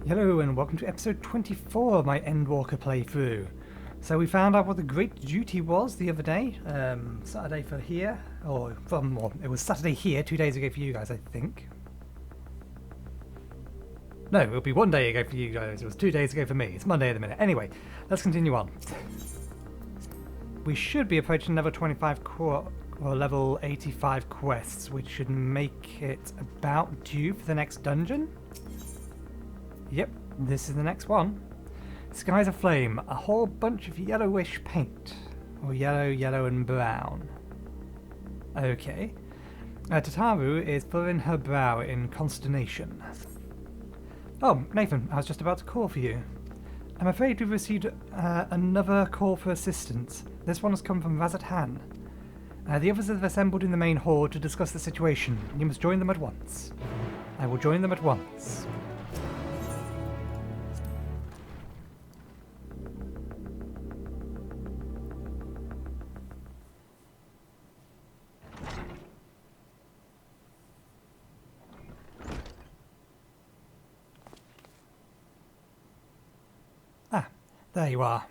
Hello and welcome to episode 24 of my Endwalker playthrough. So we found out what the great duty was the other day, Saturday for here, or it was Saturday here, 2 days ago for you guys, I think. No, it'll be 1 day ago for you guys, it was 2 days ago for me, it's Monday at the minute. Anyway, let's continue on. We should be approaching level 25 or level 85 quests, which should make it about due for the next dungeon. Yep, this is the next one. Skies Aflame, a whole bunch of yellowish paint. Or yellow and brown. Okay. Tataru is furrowing her brow in consternation. Oh, Nathan, I was just about to call for you. I'm afraid we've received another call for assistance. This one has come from Radz-at-Han. The others have assembled in the main hall to discuss the situation. You must join them at once. I will join them at once. There you are.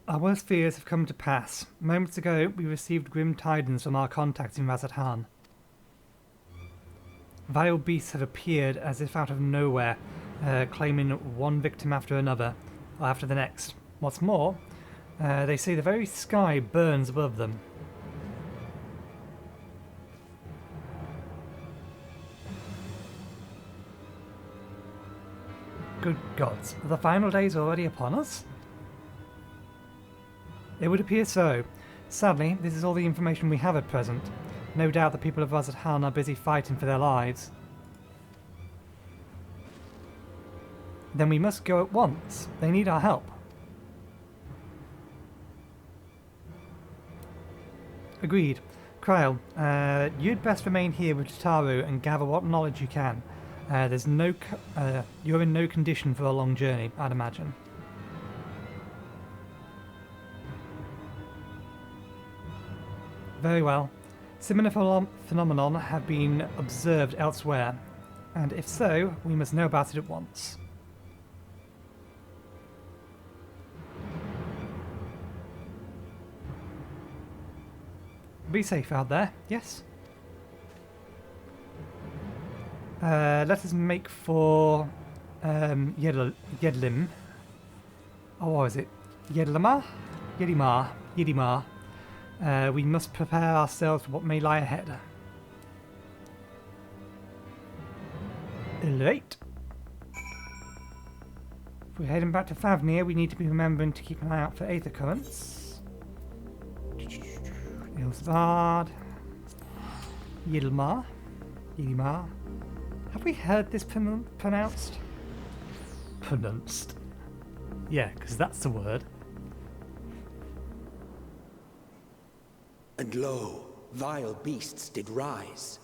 Our worst fears have come to pass. Moments ago, we received grim tidings from our contacts in Radz-at-Han. Vile beasts have appeared as if out of nowhere, claiming one victim after another, or after the next. What's more, they say the very sky burns above them. Good gods, are the final days already upon us? It would appear so. Sadly, this is all the information we have at present. No doubt the people of Radz-at-Han are busy fighting for their lives. Then we must go at once. They need our help. Agreed. Kryl, you'd best remain here with Tataru and gather what knowledge you can. You're in no condition for a long journey, I'd imagine. Very well. Similar phenomenon have been observed elsewhere, and if so, we must know about it at once. Be safe out there, yes? Let us make for Yedlim. Oh, what was it? Yedlimar? Yedimar. We must prepare ourselves for what may lie ahead. Right. If we're heading back to Favnir, we need to be remembering to keep an eye out for aether currents. Ilsvard. Yedimar. Have we heard this pronounced? Pronounced. Yeah, because that's the word. And lo, vile beasts did rise.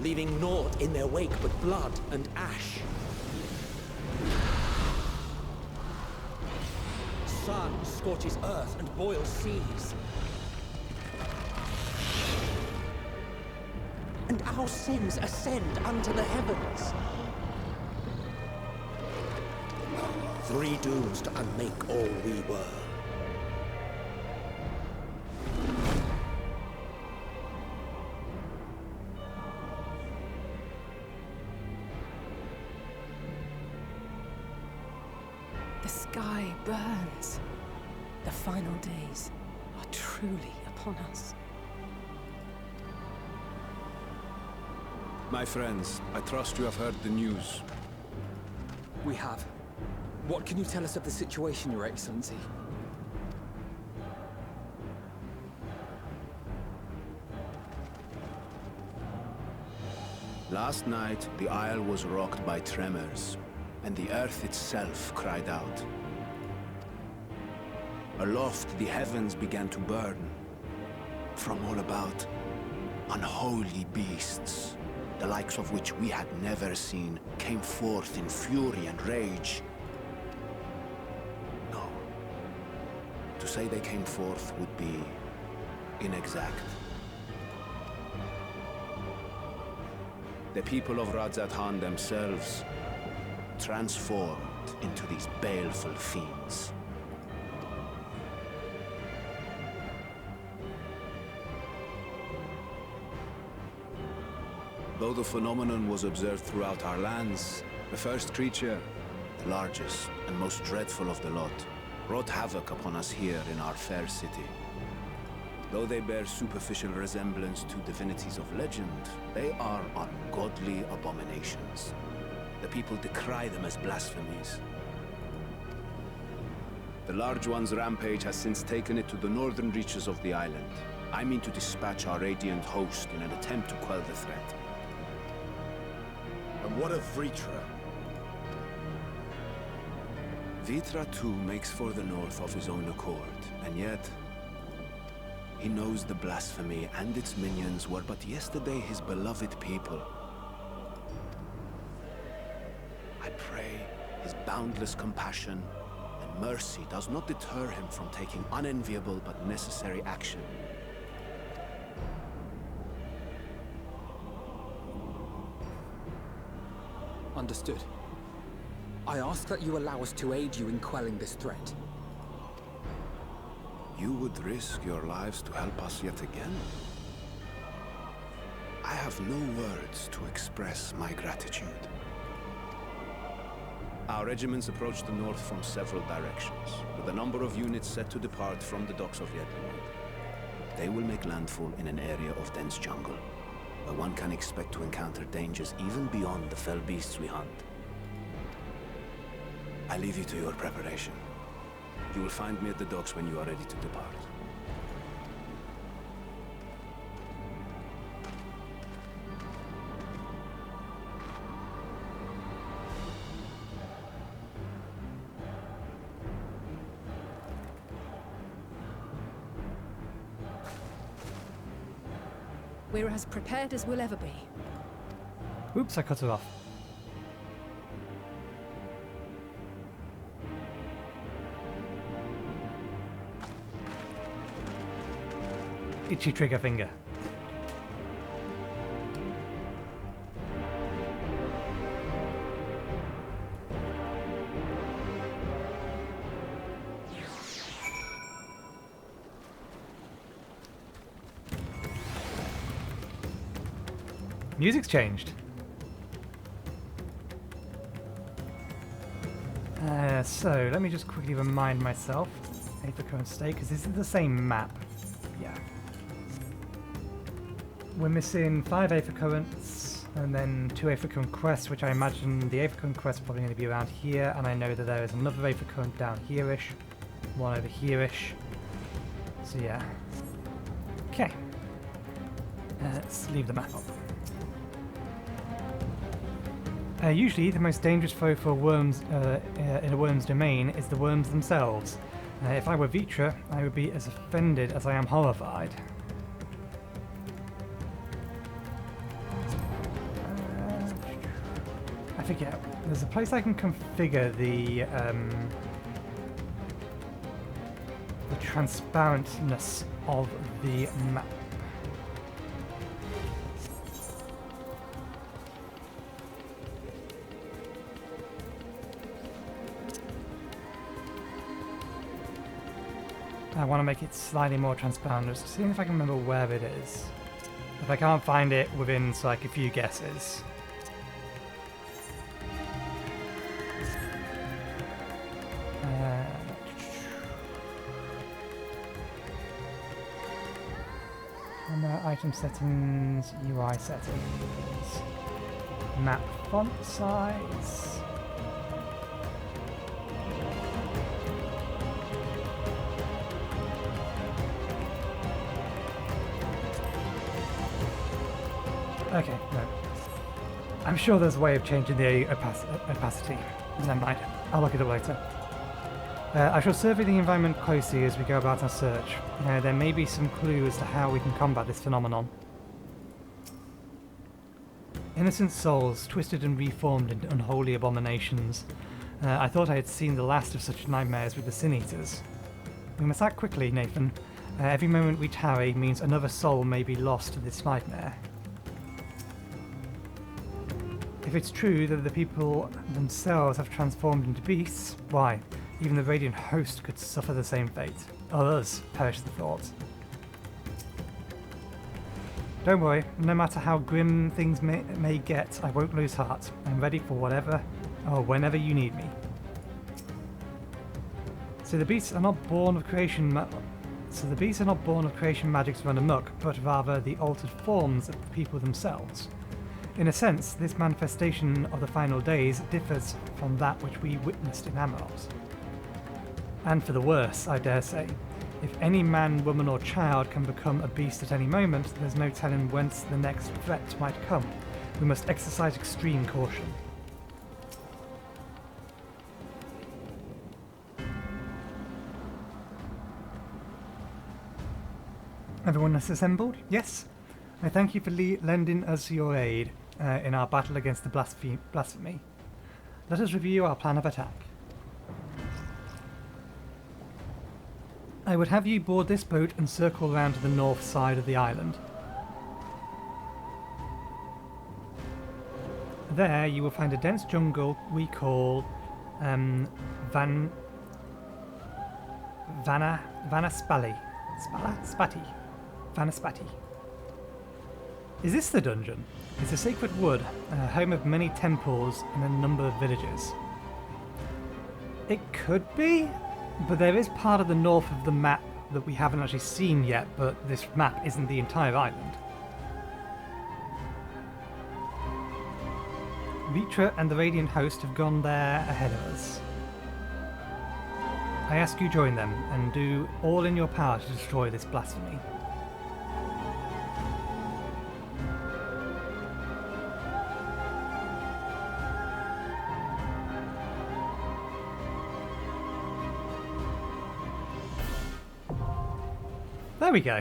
Leaving naught in their wake but blood and ash. Sun scorches earth and boils seas. And our sins ascend unto the heavens. Three dooms to unmake all we were. The sky burns. The final days are truly upon us. My friends, I trust you have heard the news. We have. What can you tell us of the situation, Your Excellency? Last night, the isle was rocked by tremors, and the earth itself cried out. Aloft, the heavens began to burn. From all about, unholy beasts, the likes of which we had never seen, came forth in fury and rage. No. To say they came forth would be inexact. The people of Radz-at-Han themselves transformed into these baleful fiends. Though the phenomenon was observed throughout our lands, the first creature, the largest and most dreadful of the lot, wrought havoc upon us here in our fair city. Though they bear superficial resemblance to divinities of legend, they are ungodly abominations. The people decry them as blasphemies. The Large One's rampage has since taken it to the northern reaches of the island. I mean to dispatch our radiant host in an attempt to quell the threat. And what of Vritra? Vritra too makes for the north of his own accord, and yet he knows the blasphemy and its minions were but yesterday his beloved people. I pray his boundless compassion and mercy does not deter him from taking unenviable but necessary action. Understood. I ask that you allow us to aid you in quelling this threat. You would risk your lives to help us yet again? I have no words to express my gratitude. Our regiments approach the north from several directions, with a number of units set to depart from the docks of Yello. They will make landfall in an area of dense jungle, where one can expect to encounter dangers even beyond the fell beasts we hunt. I leave you to your preparation. You will find me at the docks when you are ready to depart. We're as prepared as we'll ever be. Oops, I cut her off. Itchy trigger finger. Music's changed. So let me just quickly remind myself. Aether current state, because this is the same map. Yeah. We're missing 5 Aether currents and then 2 Aether current quests, which I imagine the Aether current quest is probably going to be around here, and I know that there is another Aether current down here-ish, one over here-ish. So yeah. Okay. Let's leave the map up. Usually, the most dangerous foe for worms in a worm's domain is the worms themselves. If I were Vritra, I would be as offended as I am horrified. I forget. There's a place I can configure the transparentness of the map. I want to make it slightly more transparent, just seeing if I can remember where it is. If I can't find it within like a few guesses. Item settings, UI settings, map font size. Okay, no. I'm sure there's a way of changing the opacity. Never mind. I'll look it up later. I shall survey the environment closely as we go about our search. There may be some clue as to how we can combat this phenomenon. Innocent souls, twisted and reformed into unholy abominations. I thought I had seen the last of such nightmares with the Sin Eaters. We must act quickly, Nathan. Every moment we tarry means another soul may be lost to this nightmare. If it's true that the people themselves have transformed into beasts, why, even the Radiant Host could suffer the same fate. Or us, perish the thought. Don't worry, no matter how grim things may get, I won't lose heart. I'm ready for whatever or whenever you need me. So the beasts are not born of creation magics run amok, but rather the altered forms of the people themselves. In a sense, this manifestation of the final days differs from that which we witnessed in Amarok. And for the worse, I dare say. If any man, woman or child can become a beast at any moment, there's no telling whence the next threat might come. We must exercise extreme caution. Everyone is assembled? Yes? I thank you for lending us your aid in our battle against the blasphemy. Let us review our plan of attack. I would have you board this boat and circle around to the north side of the island. There you will find a dense jungle we call Vanaspati. Vanaspati. Is this the dungeon? It's a sacred wood, home of many temples and a number of villages. It could be, but there is part of the north of the map that we haven't actually seen yet, but this map isn't the entire island. Vitra and the Radiant Host have gone there ahead of us. I ask you join them and do all in your power to destroy this blasphemy. There we go.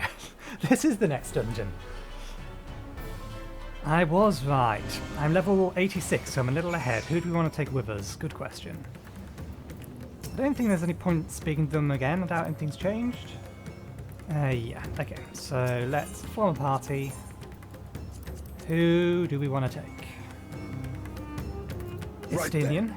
This is the next dungeon. I was right. I'm level 86, so I'm a little ahead. Who do we want to take with us? Good question. I don't think there's any point speaking to them again. I doubt anything's changed. Yeah, okay. So let's form a party. Who do we want to take? Estinian.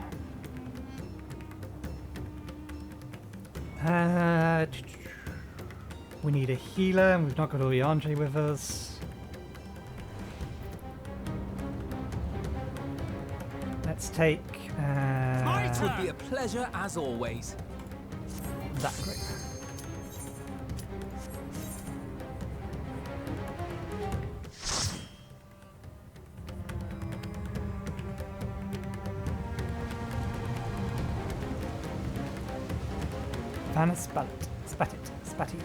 We need a healer, and we've not got Oriandre with us. Let's take... It would be a pleasure as always. That's great. Vanaspati.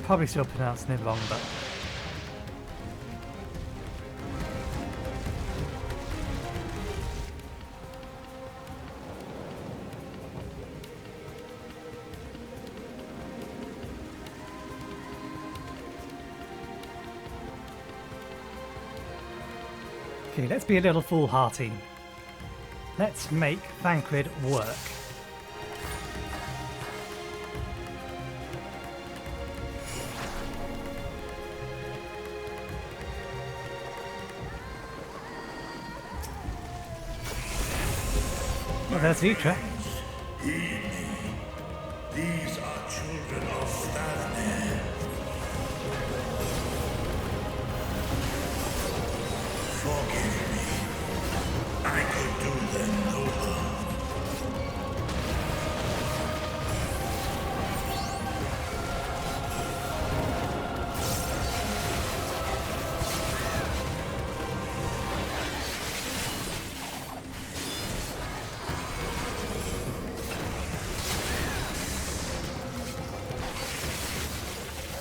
Probably still pronouncing it wrong, but... Okay, let's be a little foolhardy. Let's make Thancred work. Well, there's Vitra. These are children of Aflame. Forgive me. I could do them no harm.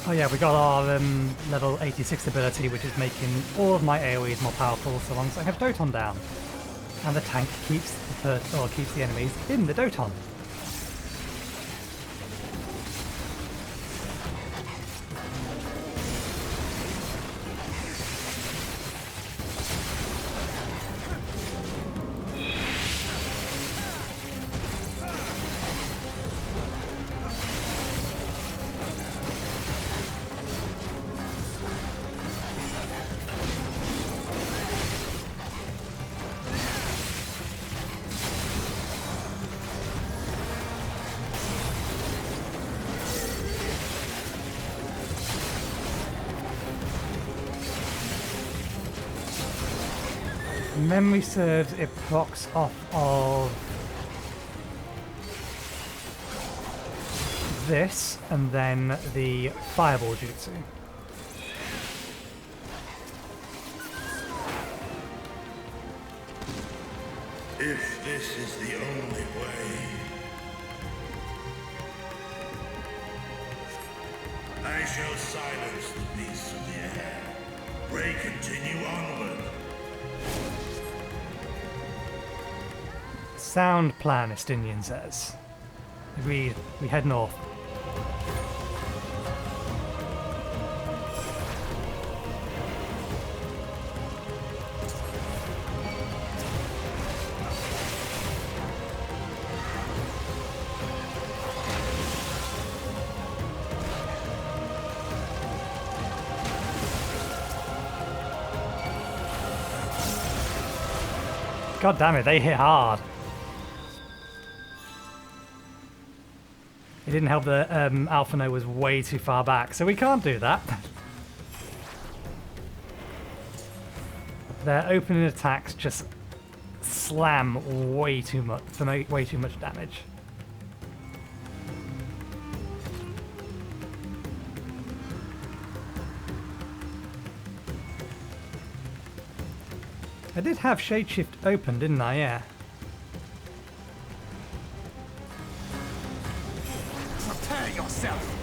Oh yeah, we got our level 86 ability, which is making all of my AoEs more powerful so long as I have Doton down. And the tank keeps keeps the enemies in the Doton. Memory serves, it procs off of this and then the fireball jutsu. If this is the only way, I shall silence the beasts of the air. Pray continue onward. Sound plan, Estinian says. Agreed, we head north. God damn it, they hit hard. It didn't help that Alphano was way too far back, so we can't do that. Their opening attacks just slam way too much to make way too much damage. I did have Shadeshift open, didn't I? Yeah. Prepare yourself!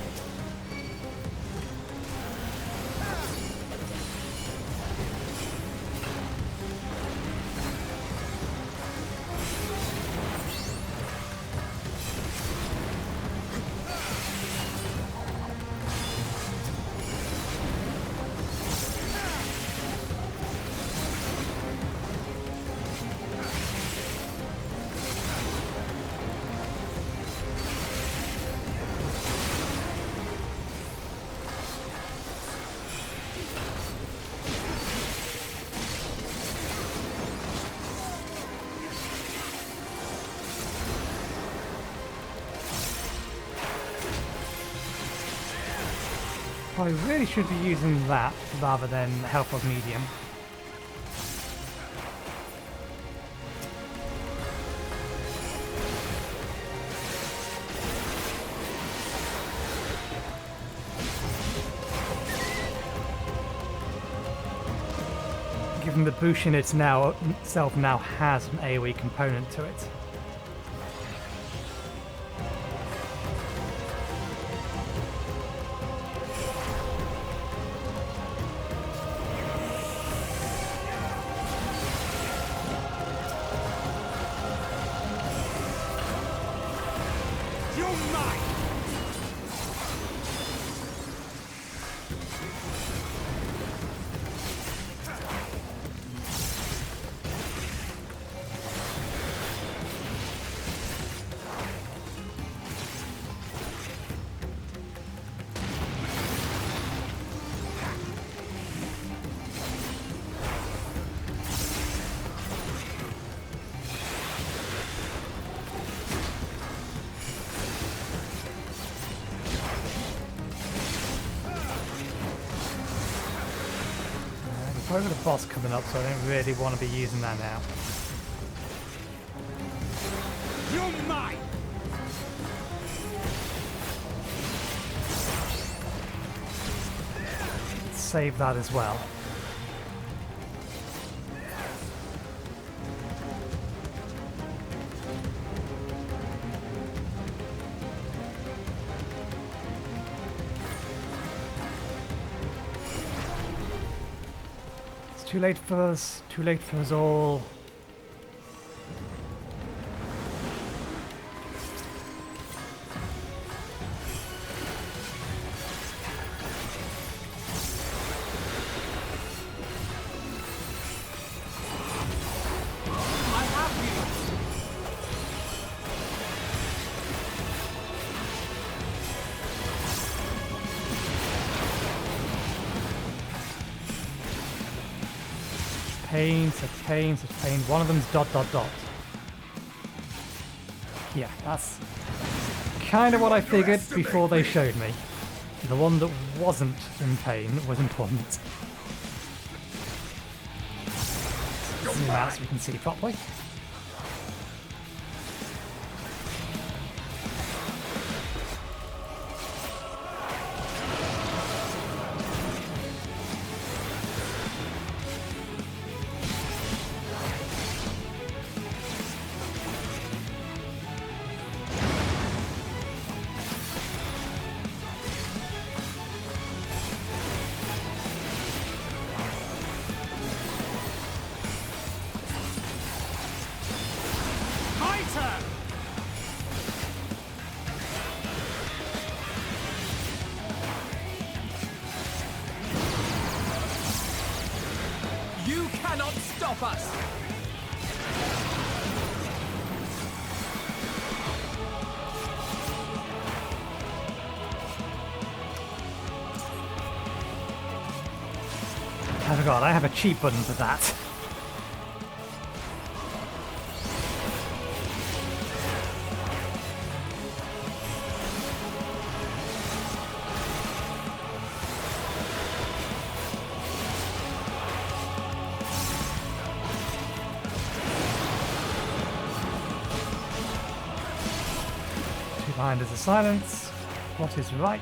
I really should be using that rather than Health of Medium. Given the Bushin itself now has an AoE component to it. I've got a boss coming up, so I don't really want to be using that now. You're mine! Save that as well. too late for us. Too late for us all. Pain, such pain, such pain. One of them's ... Yeah, that's kind of what I figured before they showed me. The one that wasn't in pain was important. Zoom out so we can see properly. You cannot stop us! I forgot, I have a cheat button for that. Behind is a silence. What is right?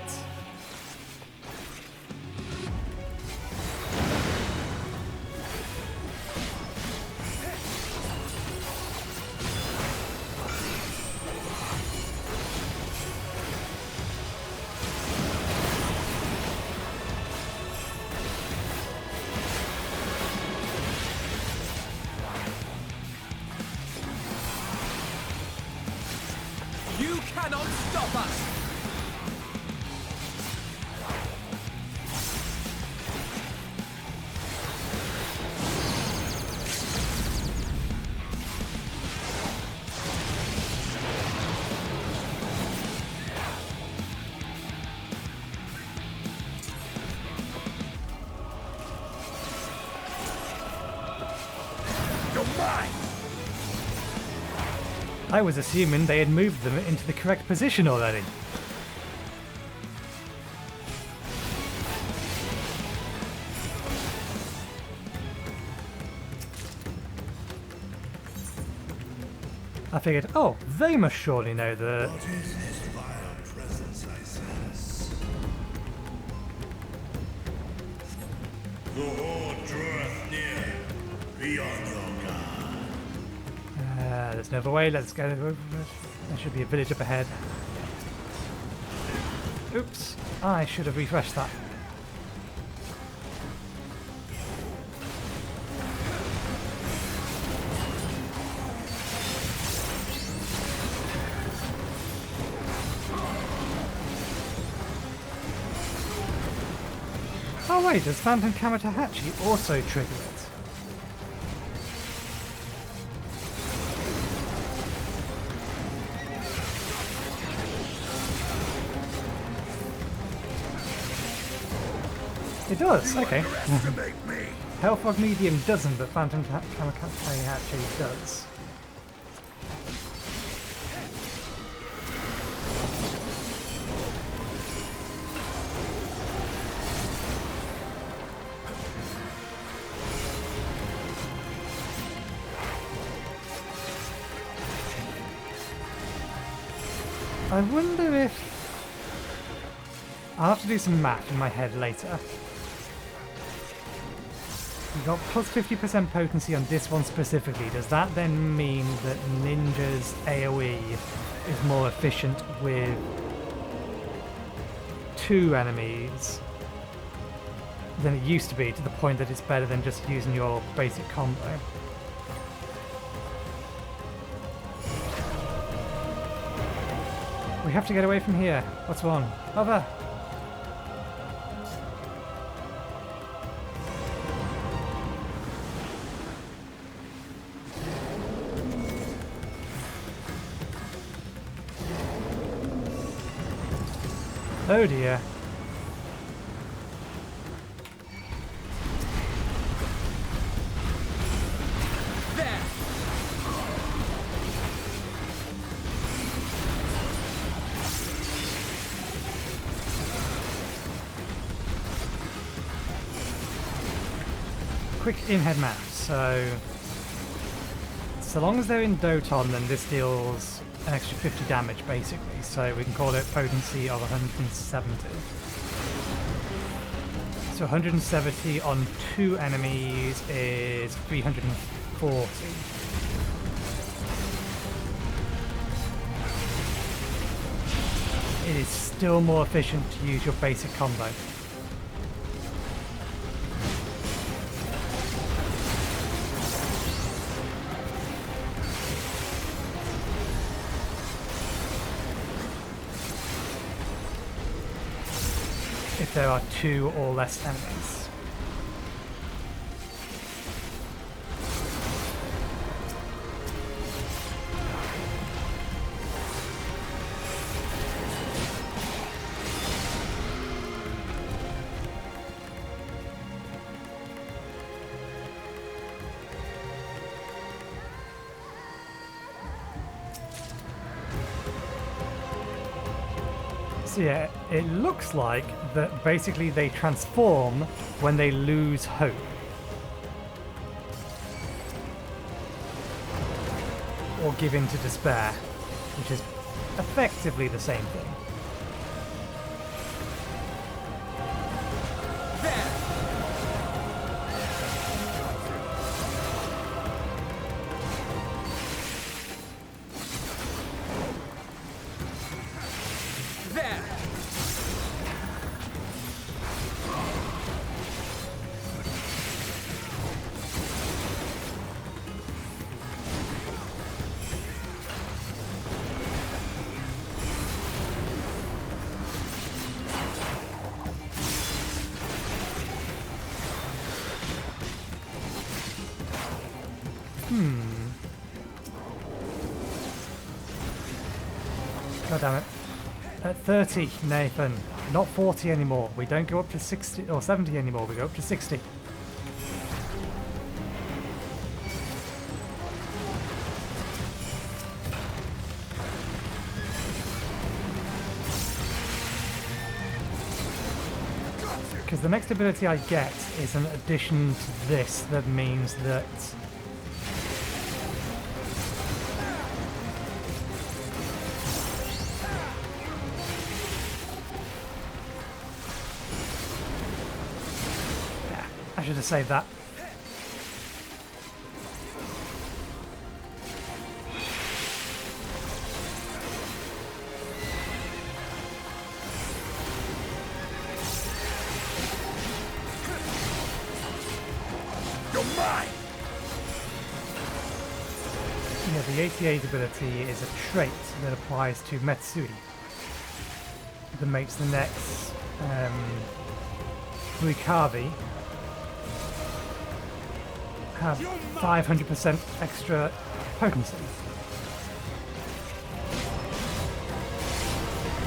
You cannot stop us! You're mine! I was assuming they had moved them into the correct position already. I figured, oh, they must surely know the... What is this vile presence I sense? The horde draweth near. Be on your guard. There's no other way, let's go. There should be a village up ahead. Oops, I should have refreshed that. Oh wait, does Phantom Kamatahachi also trigger it? It does, okay. Underestimate me. Hellfog Medium doesn't, but Phantom Kamatahachi does. I wonder if... I'll have to do some math in my head later. We've got plus 50% potency on this one specifically. Does that then mean that Ninja's AoE is more efficient with 2 enemies than it used to be, to the point that it's better than just using your basic combo. We have to get away from here. What's wrong? Over! Oh dear. Quick in-head map. So long as they're in Doton, then this deals an extra 50 damage basically, so we can call it potency of 170. So 170 on 2 enemies is 340. It is still more efficient to use your basic combo. If there are 2 or less enemies. So yeah, it looks like that basically they transform when they lose hope. Or give in to despair, which is effectively the same thing. God damn it. At 30, Nathan. Not 40 anymore. We don't go up to 60 or 70 anymore. We go up to 60. Because the next ability I get is an addition to this that means that I should have saved that. You're mine! Yeah, the 88 ability is a trait that applies to Metsui. That makes the next Muikavi have 500% extra potency.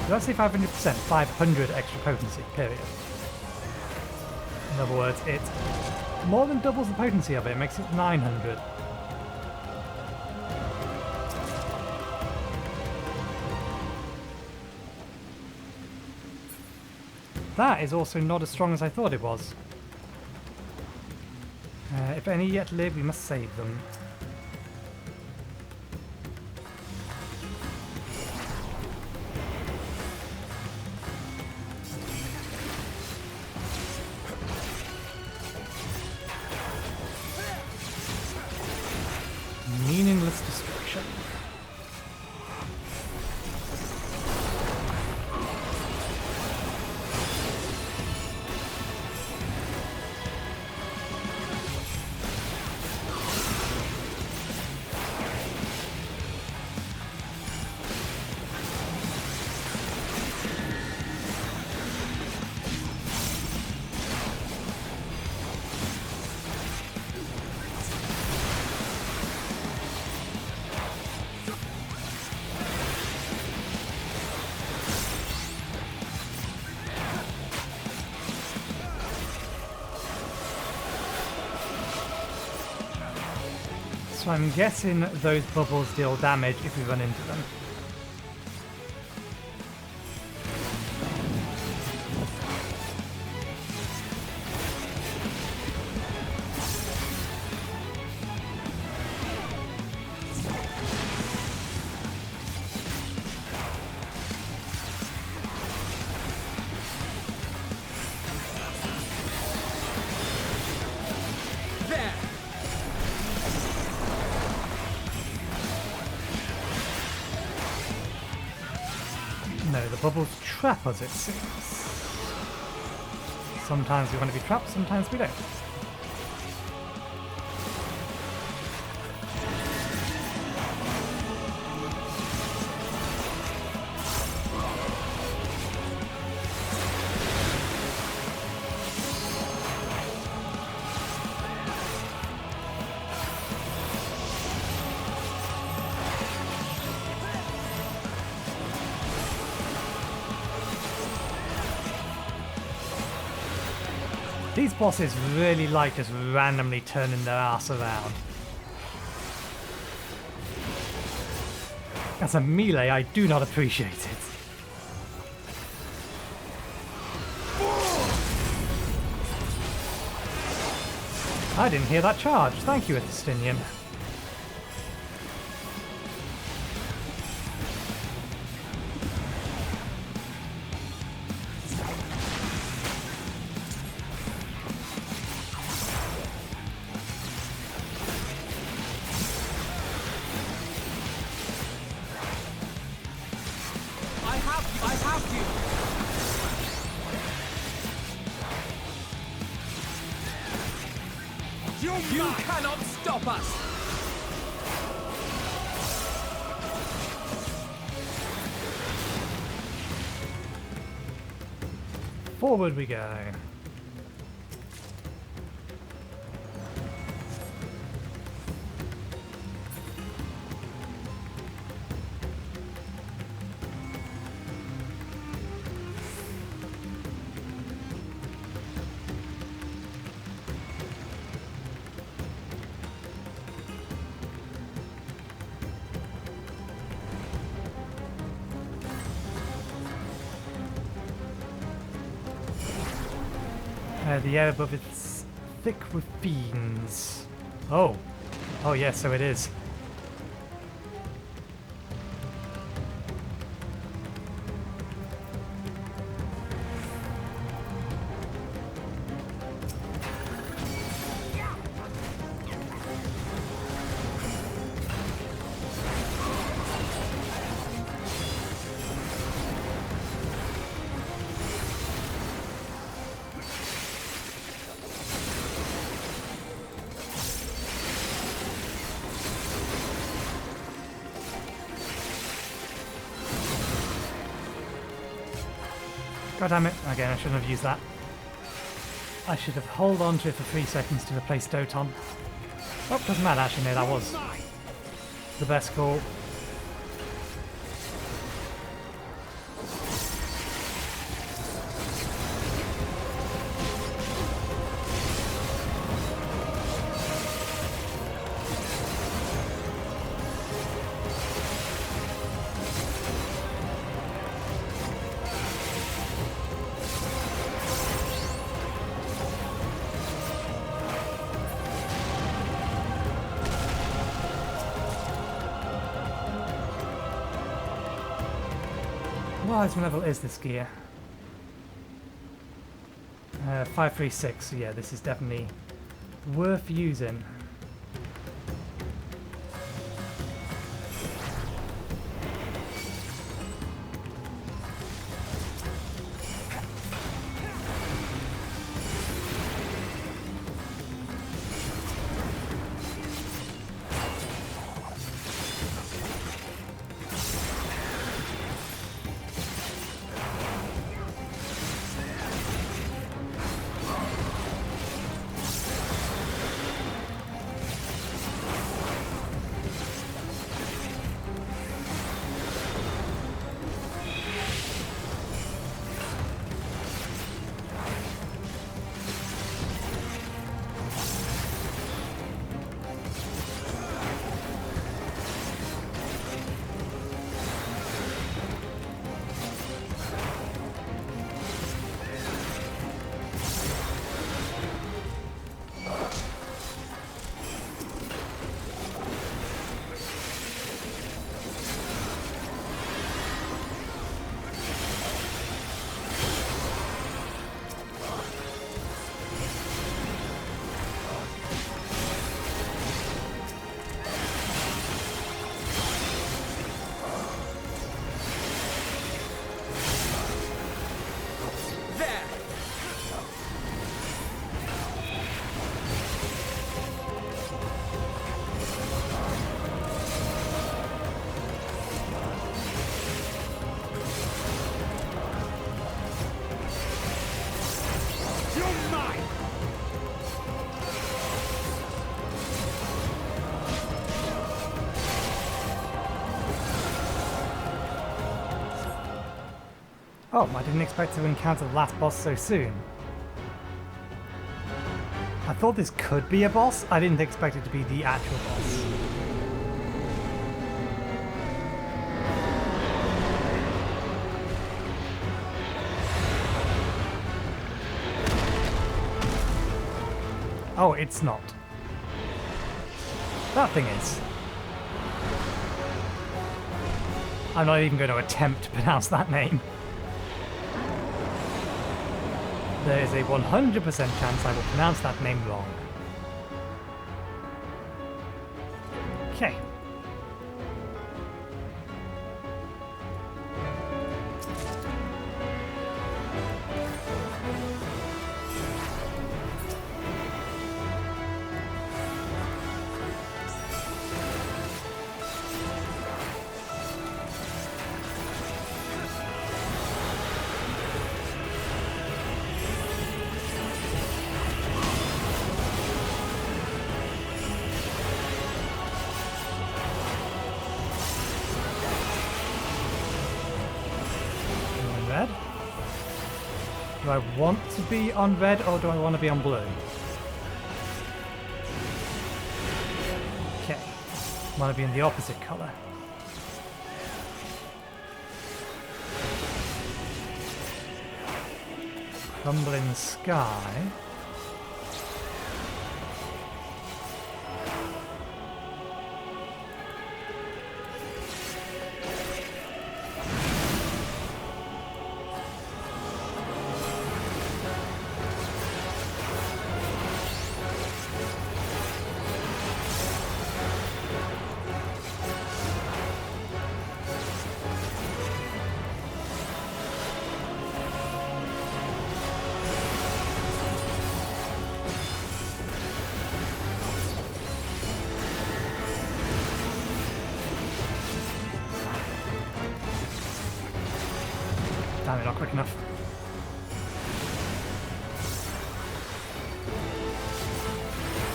Did I say 500%? 500 extra potency, period. In other words, it more than doubles the potency of it, it makes it 900. That is also not as strong as I thought it was. If any yet live, we must save them. Meaningless destruction. So I'm guessing those bubbles deal damage if we run into them. No, the bubbles trap us, it seems. Sometimes we want to be trapped, sometimes we don't. These bosses really like just randomly turning their ass around. As a melee, I do not appreciate it. I didn't hear that charge. Thank you, Estinian. You cannot stop us! Forward we go. The air above it's thick with fiends. Oh. Oh yes, so it is. God damn it. Again, I shouldn't have used that. I should have held on to it for 3 seconds to replace Doton. Oh, doesn't matter. Actually, no, that was the best call. What level is this gear? 536, so yeah, this is definitely worth using. Oh, I didn't expect to encounter the last boss so soon. I thought this could be a boss. I didn't expect it to be the actual boss. Oh, it's not. That thing is. I'm not even going to attempt to pronounce that name. There is a 100% chance I will pronounce that name wrong. Okay. Red? Do I want to be on red or do I want to be on blue? Okay. I want to be in the opposite colour. Crumbling sky. Damn it, not quick enough.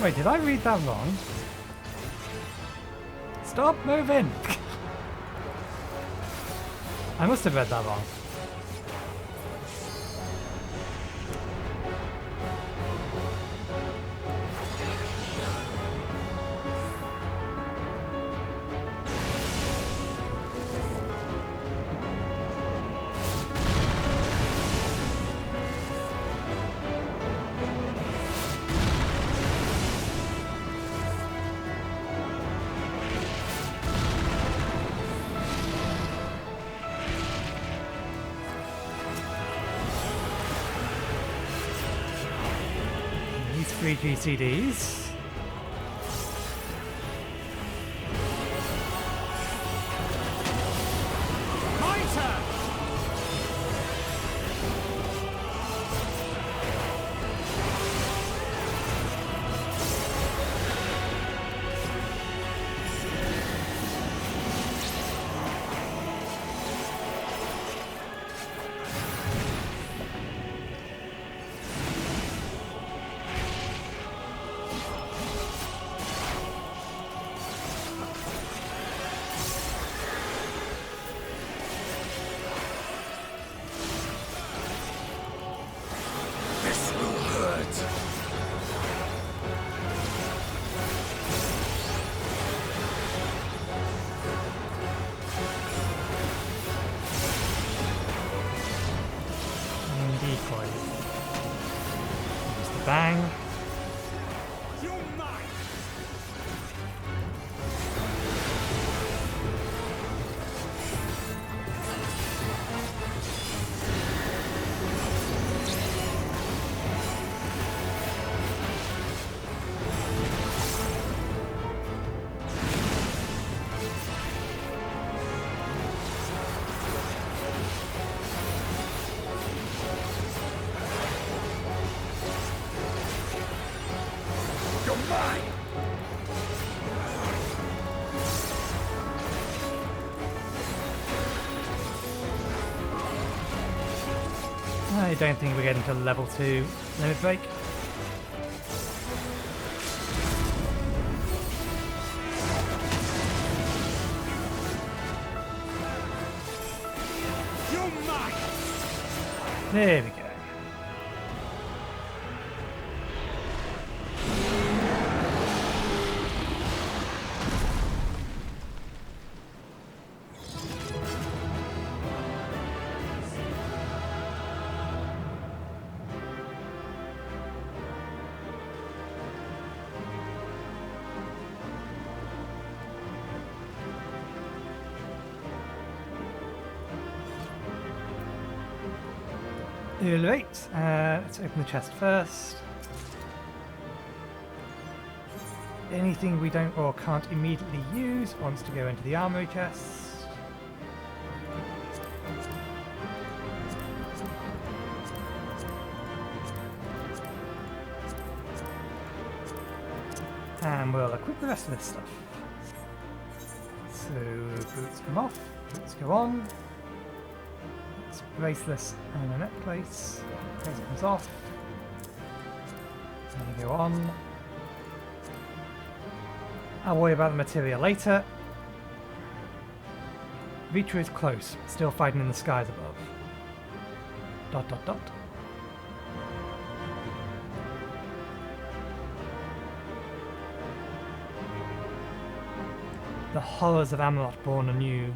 Wait, did I read that wrong? Stop moving! I must have read that wrong. These 3 GCDs. Bang. I don't think we're getting to level 2 limit break. There we go. Right, let's open the chest first. Anything we don't or can't immediately use wants to go into the armory chest. And we'll equip the rest of this stuff. So boots come off, boots go on. Bracelets and a necklace. Bracelet comes off. And we go on. I'll worry about the material later. Vitra is close, still fighting in the skies above. Dot dot dot. The horrors of Amalot born anew.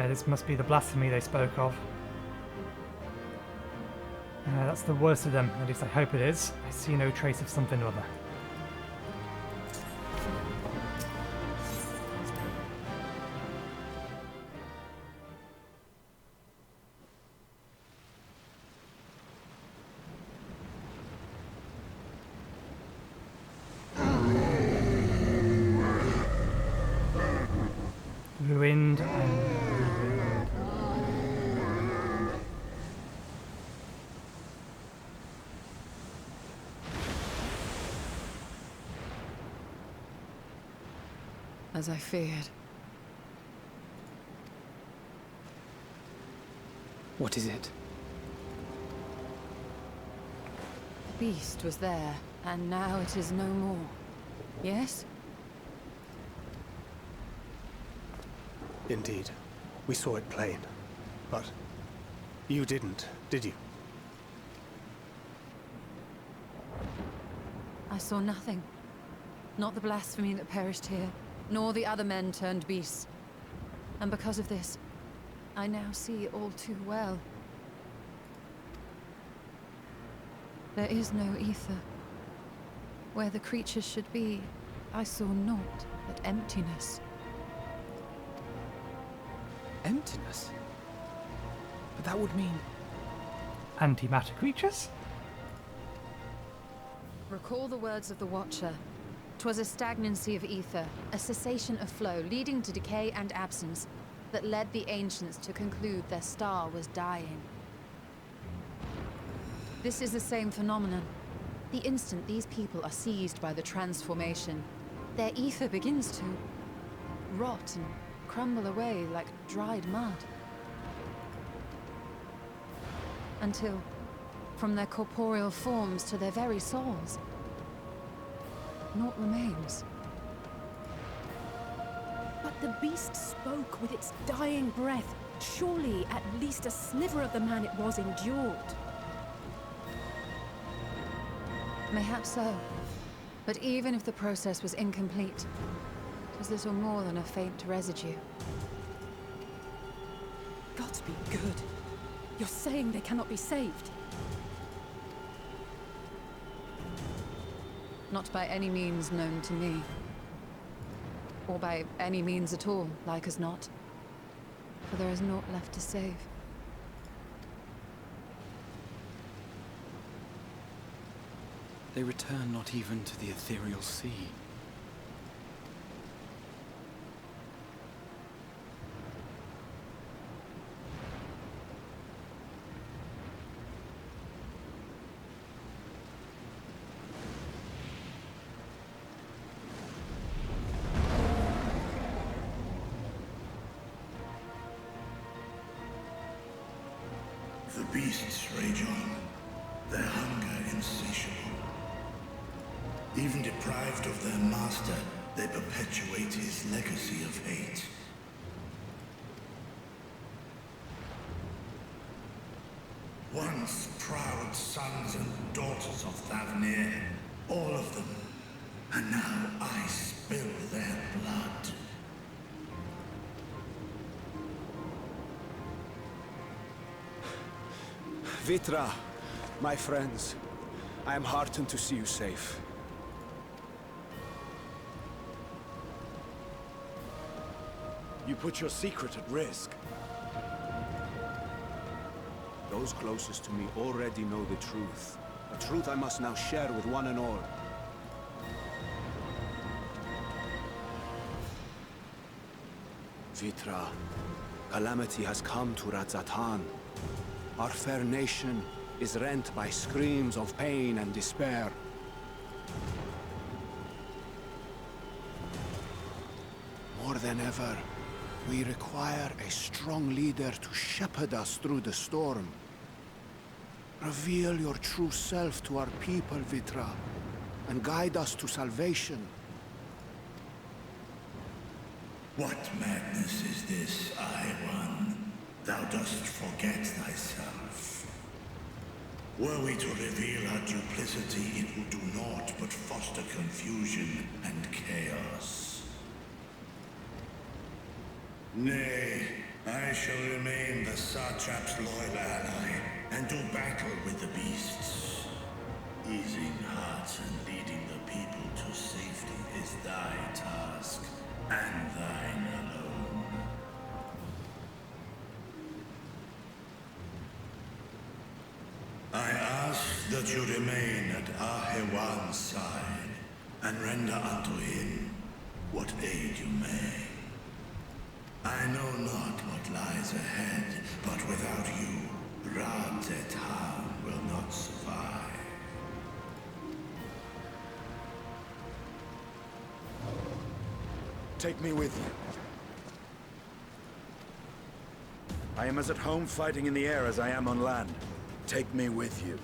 This must be the blasphemy they spoke of. That's the worst of them, at least I hope it is. I see no trace of something or other. Ruined and ruined. As I feared. What is it? The beast was there, and now it is no more. Yes? Indeed. We saw it plain. But you didn't, did you? I saw nothing. Not the blasphemy that perished here, nor the other men turned beasts. And because of this, I now see all too well. There is no ether. Where the creatures should be, I saw naught but emptiness. Emptiness? But that would mean... Antimatter creatures? Recall the words of the Watcher. 'Twas a stagnancy of ether, a cessation of flow, leading to decay and absence, that led the ancients to conclude their star was dying. This is the same phenomenon. The instant these people are seized by the transformation, their ether begins to rot and crumble away like dried mud. Until, from their corporeal forms to their very souls, naught remains. But the beast spoke with its dying breath. Surely at least a sliver of the man it was endured. Mayhap so. But even if the process was incomplete, it was little more than a faint residue. Gods be good. You're saying they cannot be saved? Not by any means known to me. Or by any means at all, like as not. For there is naught left to save. They return not even to the ethereal sea. The beasts rage on, their hunger insatiable. Even deprived of their master, they perpetuate his legacy of hate. proud sons and daughters of Thavnir. All of them. And now I spill their blood. Vitra, my friends, I am heartened to see you safe. You put your secret at risk. Those closest to me already know the truth. A truth I must now share with one and all. Vitra, calamity has come to Radz-at-Han. Our fair nation is rent by screams of pain and despair. More than ever, we require a strong leader to shepherd us through the storm. Reveal your true self to our people, Vitra, and guide us to salvation. What madness is this, Eye-One? Thou dost forget thyself. Were we to reveal our duplicity, it would do naught but foster confusion and chaos. Nay, I shall remain the Satrap's loyal ally, and do battle with the beasts. Easing hearts and leading the people to safety is thy task, and thine alone. I ask that you remain at Eye-One's side, and render unto him what aid you may. I know not what lies ahead, but without you, Radz-at-Han will not survive. Take me with you. I am as at home fighting in the air as I am on land. Take me with you.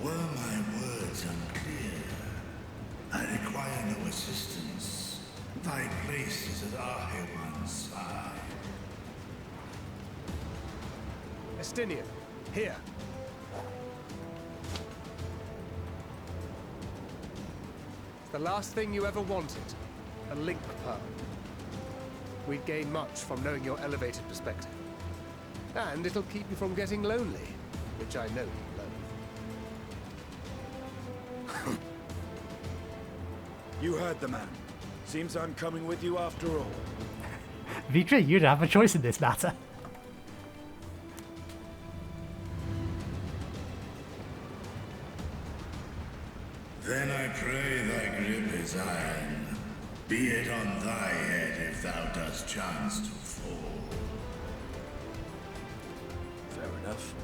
Were my words unclear? I require no assistance. Thy place is at Eye-One's side. Estinian, here. It's the last thing you ever wanted. A link pearl. We'd gain much from knowing your elevated perspective. And it'll keep you from getting lonely, which I know you love. You heard the man. Seems I'm coming with you after all. Vitra, you'd have a choice in this matter. Then I pray thy grip is iron. Be it on thy head if thou dost chance to fall. Fair enough.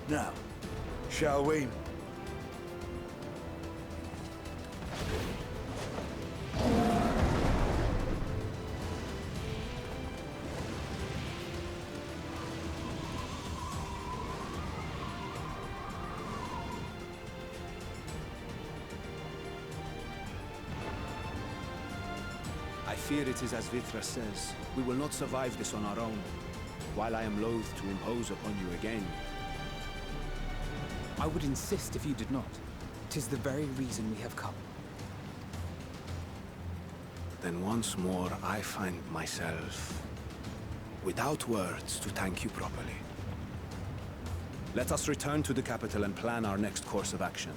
Now, shall we? I fear it is as Vitra says. We will not survive this on our own. While I am loath to impose upon you again. I would insist if you did not. 'Tis the very reason we have come. Then once more I find myself without words to thank you properly. Let us return to the capital and plan our next course of action.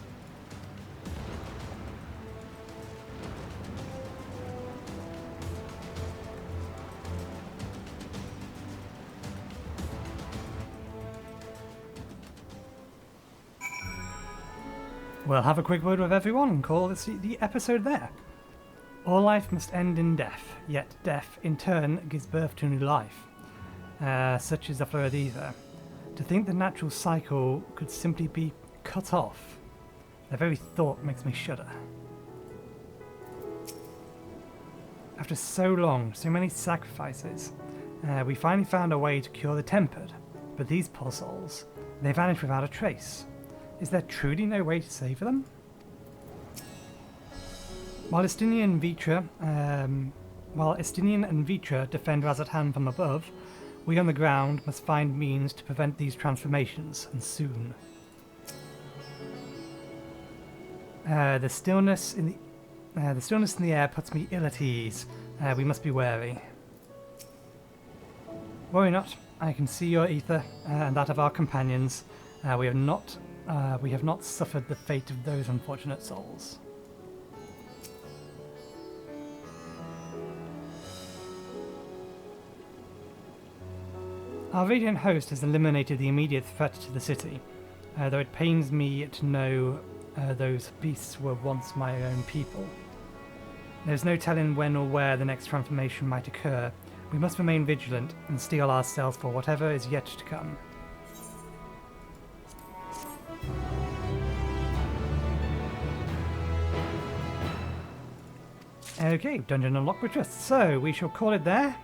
We'll have a quick word with everyone and call this the episode there. All life must end in death, yet death, in turn, gives birth to new life. Such is FFXIV. To think the natural cycle could simply be cut off, the very thought makes me shudder. After so long, so many sacrifices, we finally found a way to cure the tempered, but these poor souls, they vanished without a trace. Is there truly no way to save them? While Estinian and Vitra defend Radz-at-Han from above, We on the ground must find means to prevent these transformations, and soon. The stillness in the air puts me ill at ease. We must be wary. Worry not. I can see your ether and that of our companions. We have not suffered the fate of those unfortunate souls. Our Radiant host has eliminated the immediate threat to the city, though it pains me to know those beasts were once my own people. There's no telling when or where the next transformation might occur. We must remain vigilant and steel ourselves for whatever is yet to come. Okay, dungeon unlocked with trust. So we shall call it there.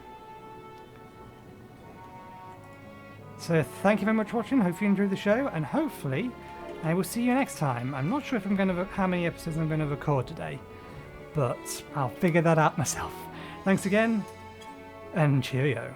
So thank you very much for watching. Hopefully you enjoyed the show, and hopefully I will see you next time. I'm not sure if how many episodes I'm going to record today, but I'll figure that out myself. Thanks again, and cheerio.